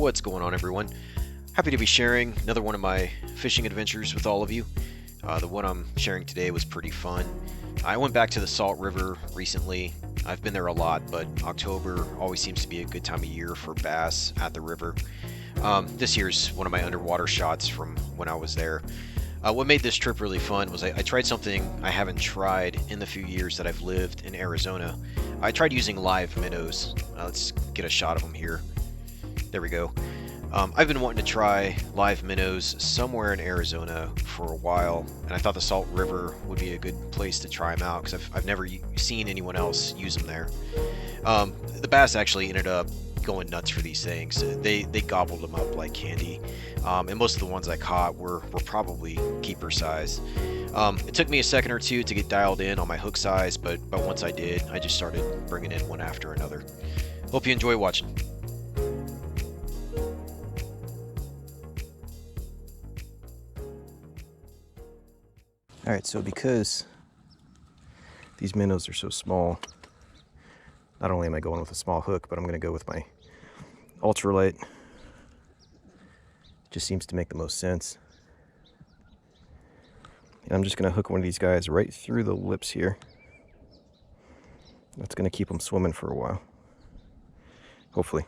What's going on, everyone? Happy to be sharing another one of my fishing adventures with all of you. The one I'm sharing today was pretty fun. I went back to the Salt River recently. I've been there a lot, but October always seems to be a good time of year for bass at the river. This year's one of my underwater shots from when I was there. What made this trip really fun was I tried something I haven't tried in the few years that I've lived in Arizona. I tried using live minnows. Let's get a shot of them here. There we go. I've been wanting to try live minnows somewhere in Arizona for a while, and I thought the Salt River would be a good place to try them out because I've never seen anyone else use them there. The bass actually ended up going nuts for these things. They gobbled them up like candy, and most of the ones I caught were probably keeper size. It took me a second or two to get dialed in on my hook size, but once I did, I just started bringing in one after another. Hope you enjoy watching. Alright, so because these minnows are so small, not only am I going with a small hook, but I'm going to go with my ultralight. Just seems to make the most sense. And I'm just going to hook one of these guys right through the lips here. That's going to keep them swimming for a while. Hopefully.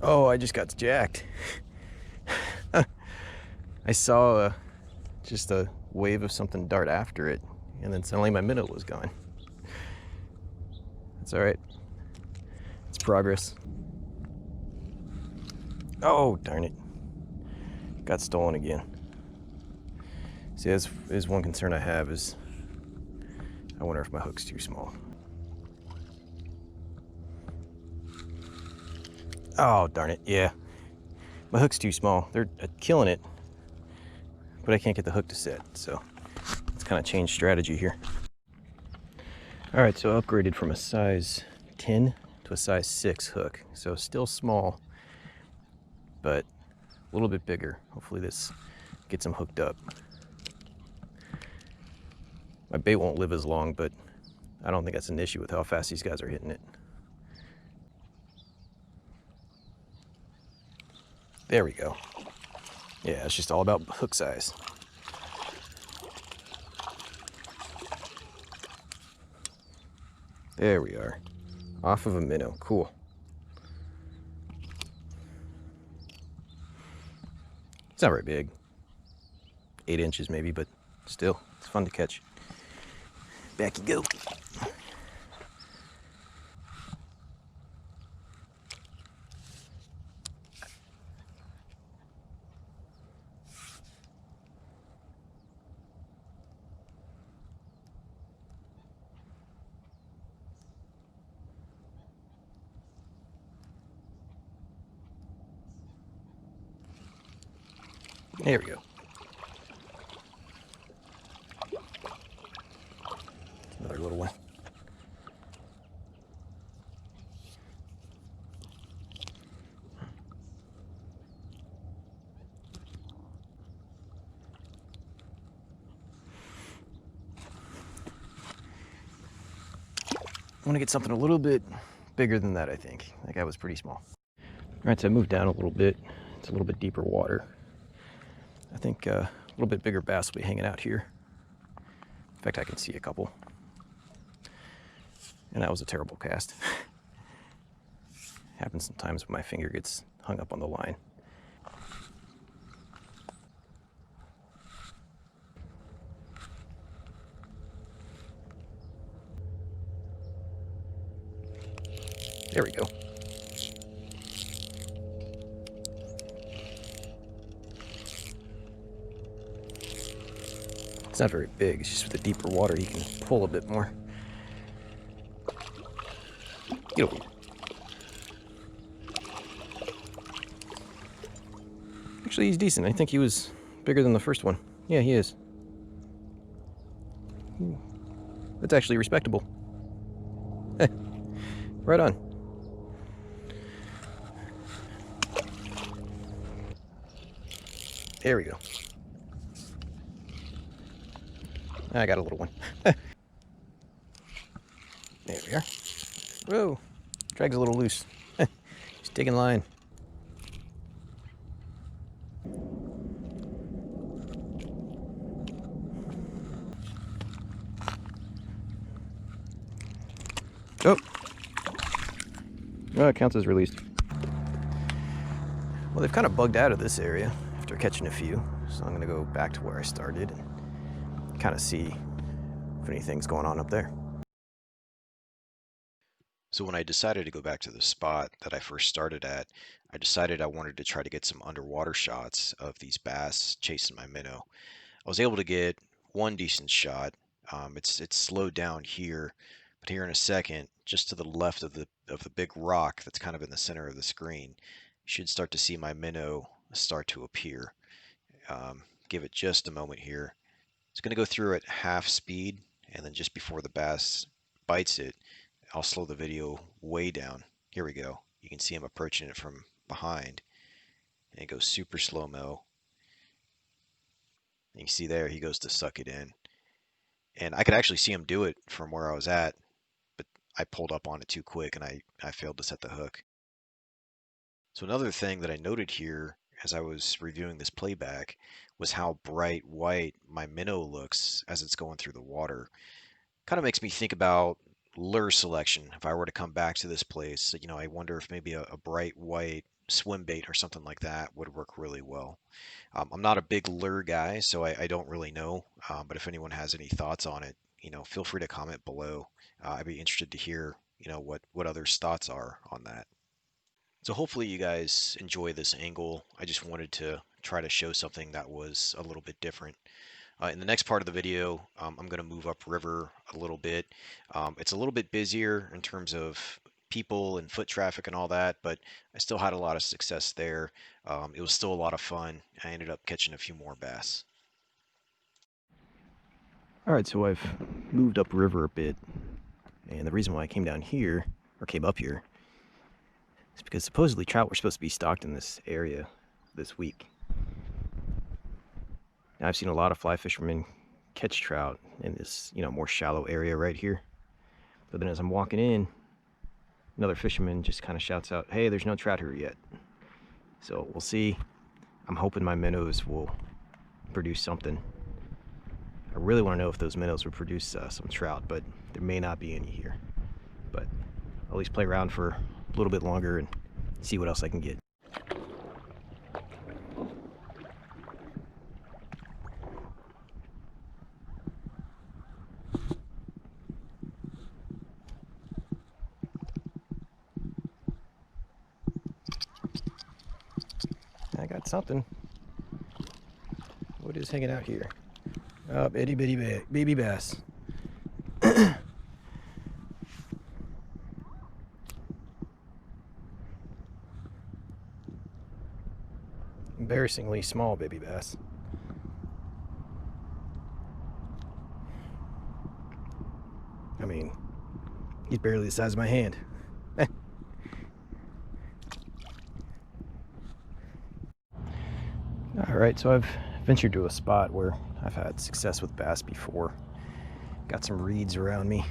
Oh, I just got jacked. I saw just a wave of something dart after it, and then suddenly my minnow was gone. It's alright. It's progress. Oh, darn it. Got stolen again. See, that's one concern I have is I wonder if my hook's too small. Oh, darn it, yeah. My hook's too small. They're killing it, but I can't get the hook to set, so let's kind of change strategy here. All right, so I upgraded from a size 10 to a size 6 hook. So still small, but a little bit bigger. Hopefully this gets them hooked up. My bait won't live as long, but I don't think that's an issue with how fast these guys are hitting it. There we go. Yeah, it's just all about hook size. There we are. Off of a minnow. Cool. It's not very big. 8 inches maybe, but still, it's fun to catch. Back you go. There we go. Another little one. I want to get something a little bit bigger than that, I think. That guy was pretty small. All right, so I moved down a little bit. It's a little bit deeper water. I think a little bit bigger bass will be hanging out here. In fact, I can see a couple. And that was a terrible cast. Happens sometimes when my finger gets hung up on the line. There we go. It's not very big, it's just with the deeper water you can pull a bit more. Get over here. Actually, he's decent. I think he was bigger than the first one. Yeah, he is. That's actually respectable. Right on. There we go. I got a little one. There we are. Whoa, drag's a little loose. He's digging line. Oh, well, it counts as released. Well, they've kind of bugged out of this area after catching a few, so I'm gonna go back to where I started and kind of see if anything's going on up there. So when I decided to go back to the spot that I first started at, I decided I wanted to try to get some underwater shots of these bass chasing my minnow. I was able to get one decent shot. It's slowed down here, but here in a second, just to the left of the big rock that's kind of in the center of the screen, you should start to see my minnow start to appear. Give it just a moment here. It's going to go through at half speed, and then just before the bass bites it, I'll slow the video way down. Here we go. You can see him approaching it from behind, and it goes super slow-mo. And you see there, he goes to suck it in. And I could actually see him do it from where I was at, but I pulled up on it too quick and I failed to set the hook. So another thing that I noted here as I was reviewing this playback was how bright white my minnow looks as it's going through the water. Kind of makes me think about lure selection. If I were to come back to this place, I wonder if maybe a bright white swim bait or something like that would work really well. I'm not a big lure guy, so I don't really know. But if anyone has any thoughts on it, feel free to comment below. I'd be interested to hear, what others' thoughts are on that. So hopefully you guys enjoy this angle. I just wanted to try to show something that was a little bit different. In the next part of the video, I'm going to move upriver a little bit. It's a little bit busier in terms of people and foot traffic and all that, but I still had a lot of success there. It was still a lot of fun. I ended up catching a few more bass. All right, so I've moved upriver a bit, and the reason why I came down here, or came up here, is because supposedly trout were supposed to be stocked in this area this week. Now, I've seen a lot of fly fishermen catch trout in this, more shallow area right here. But then as I'm walking in, another fisherman just kind of shouts out, "Hey, there's no trout here yet." So we'll see. I'm hoping my minnows will produce something. I really want to know if those minnows will produce some trout, but there may not be any here. But I'll at least play around for a little bit longer and see what else I can get. I got something. What is hanging out here? Oh, itty bitty baby bass. Embarrassingly small baby bass. I mean, he's barely the size of my hand. Alright, so I've ventured to a spot where I've had success with bass before. Got some reeds around me,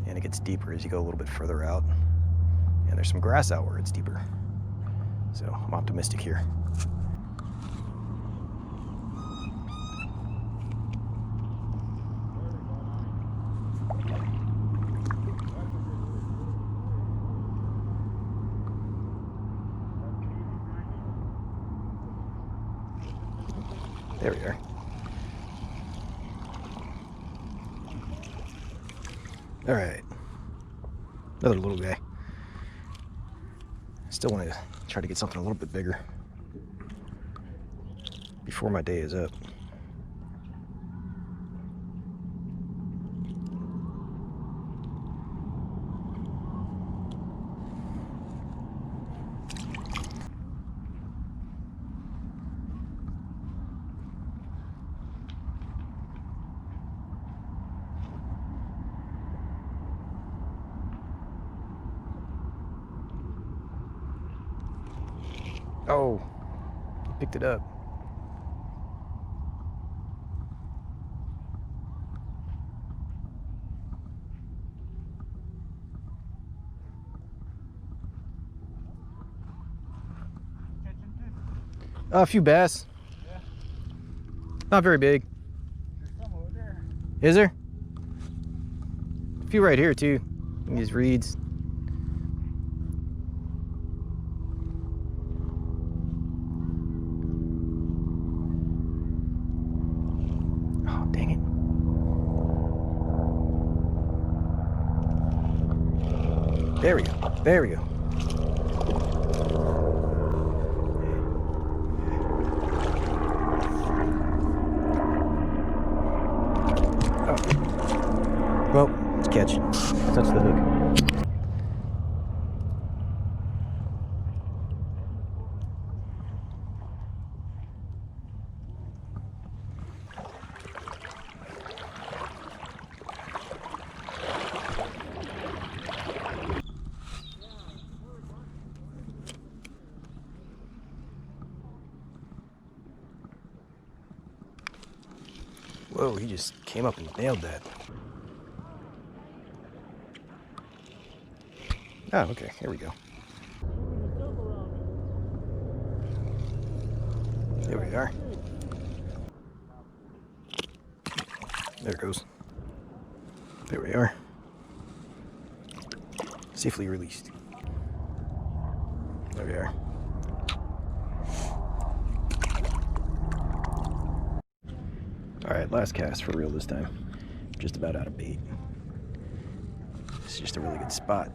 and it gets deeper as you go a little bit further out. And there's some grass out where it's deeper. So I'm optimistic here. There we are. All right, another little guy. Still want to try to get something a little bit bigger before my day is up. Oh, picked it up. A few bass. Yeah. Not very big. There's some over there. Is there? A few right here too. These reeds. Oh, dang it. There we go. There we go. Oh. Well, let's catch it. Touch the hook. Whoa, he just came up and nailed that. Oh, okay, here we go. There we are. There it goes. There we are. Safely released. There we are. Alright, last cast for real this time. Just about out of bait. It's just a really good spot.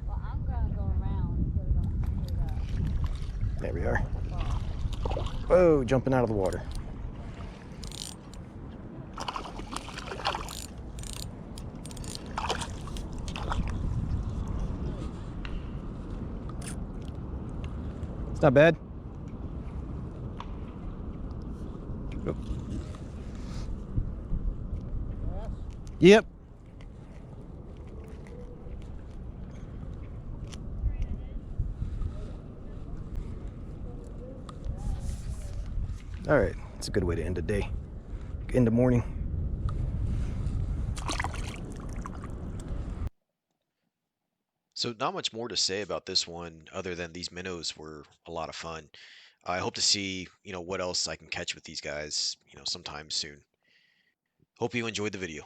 Well, I'm gonna go around and put it up. There we are. Whoa, jumping out of the water. It's not bad. Oh. Yep. All right, it's a good way to end the day, end the morning. So not much more to say about this one other than these minnows were a lot of fun. I hope to see, what else I can catch with these guys, sometime soon. Hope you enjoyed the video.